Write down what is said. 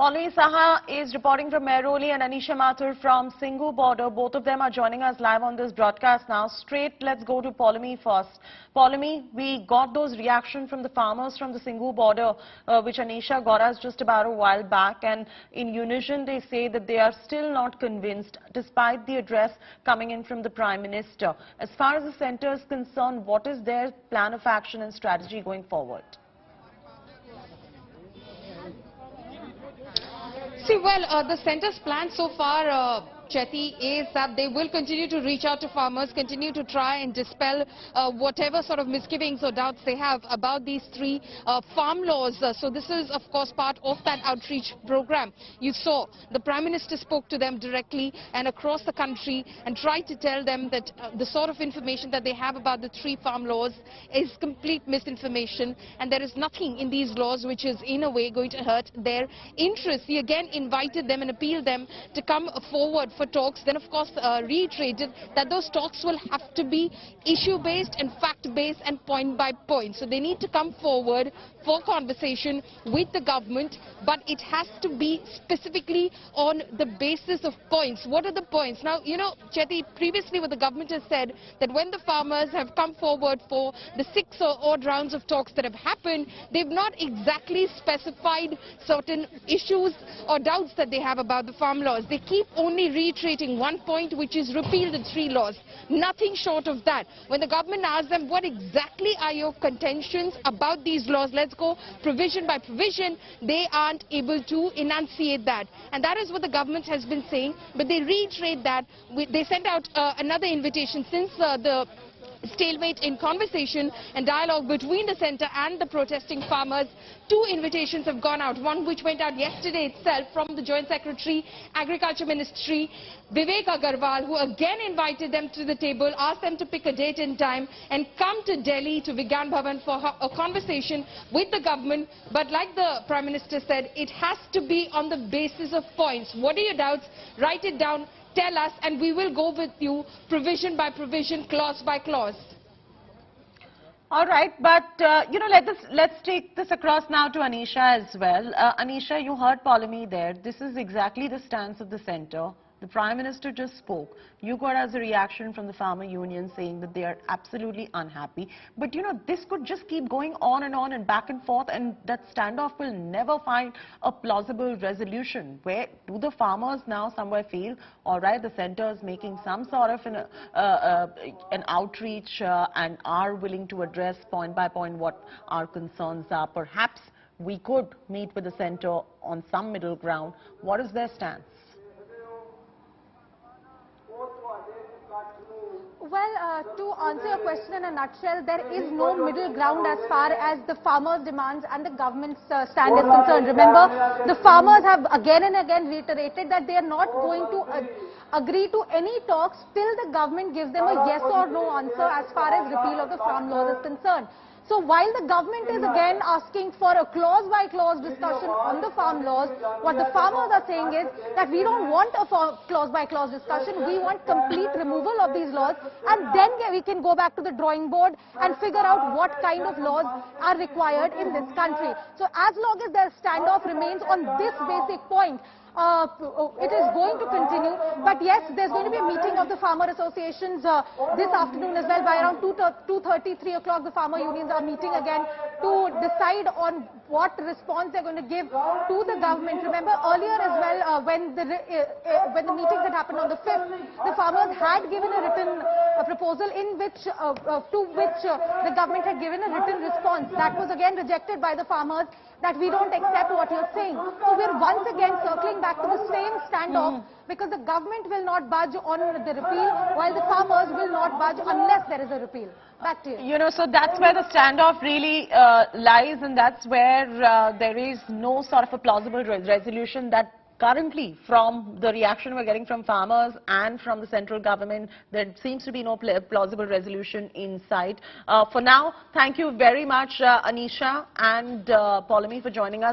Paulami Saha is reporting from Mehrauli and Anisha Mathur from Singhu border. Both of them are joining us live on this broadcast now. Straight, let's go to Paulami first. Paulami, we got those reactions from the farmers from the Singhu border, which Anisha got us just about a while back. And in unison, they say that they are still not convinced, despite the address coming in from the Prime Minister. As far as the centre is concerned, what is their plan of action and strategy going forward? See, well, the centre's plan so far, Chetty, is that they will continue to reach out to farmers, continue to try and dispel whatever sort of misgivings or doubts they have about these three farm laws. So this is, of course, part of that outreach program. You saw the Prime Minister spoke to them directly and across the country and tried to tell them that the sort of information that they have about the three farm laws is complete misinformation, and there is nothing in these laws which is in a way going to hurt their interests. He again invited them and appealed them to come forward for talks, then of course reiterated that those talks will have to be issue-based and fact-based and point by point. So they need to come forward for conversation with the government, but it has to be specifically on the basis of points. What are the points? Now, you know, Chetty, previously what the government has said, that when the farmers have come forward for the 6 or odd rounds of talks that have happened, they've not exactly specified certain issues or doubts that they have about the farm laws. They keep only reiterating one point, which is repeal the three laws. Nothing short of that. When the government asks them, what exactly are your contentions about these laws, let's go provision by provision, they aren't able to enunciate that. And that is what the government has been saying, but they reiterate that. They sent out another invitation since the stalemate in conversation and dialogue between the centre and the protesting farmers. 2 invitations have gone out, one which went out yesterday itself from the Joint Secretary, Agriculture Ministry, Vivek Agarwal, who again invited them to the table, asked them to pick a date and time and come to Delhi to Vigyan Bhavan for a conversation with the government. But like the Prime Minister said, it has to be on the basis of points. What are your doubts? Write it down. Tell us, and we will go with you provision by provision, clause by clause. All right, but you know, let's take this across now to Anisha as well. Anisha, you heard Paulami there. This is exactly the stance of the centre. The Prime Minister just spoke. You got as a reaction from the farmer union saying that they are absolutely unhappy. But you know, this could just keep going on and back and forth, and that standoff will never find a plausible resolution. Where do the farmers now somewhere feel, all right, the centre is making some sort of an outreach and are willing to address point by point what our concerns are. Perhaps we could meet with the centre on some middle ground. What is their stance? Well, to answer your question in a nutshell, there is no middle ground as far as the farmers' demands and the government's stand is concerned. Remember, the farmers have again and again reiterated that they are not going to agree to any talks till the government gives them a yes or no answer as far as repeal of the farm laws is concerned. So while the government is again asking for a clause-by-clause discussion on the farm laws, what the farmers are saying is that we don't want a clause-by-clause discussion, we want complete removal of these laws, and then we can go back to the drawing board and figure out what kind of laws are required in this country. So as long as their standoff remains on this basic point, it is going to continue. But yes, there's going to be a meeting of the farmer associations this afternoon as well. By around 2:30, 3 o'clock, the farmer unions are meeting again to decide on what response they're going to give to the government. Remember earlier as well, when the meetings that happened on the 5th, the farmers had given a written proposal in which to which the government had given a written response. That was again rejected by the farmers, that we don't accept what you're saying. So we're once again circling back to the same standoff, because the government will not budge on the repeal, while the farmers will not budge unless there is a repeal. Back to you. You know, so that's where the standoff really lies, and that's where there is no sort of a plausible resolution that currently, from the reaction we're getting from farmers and from the central government, there seems to be no plausible resolution in sight. For now, thank you very much, Anisha and Paulami, for joining us.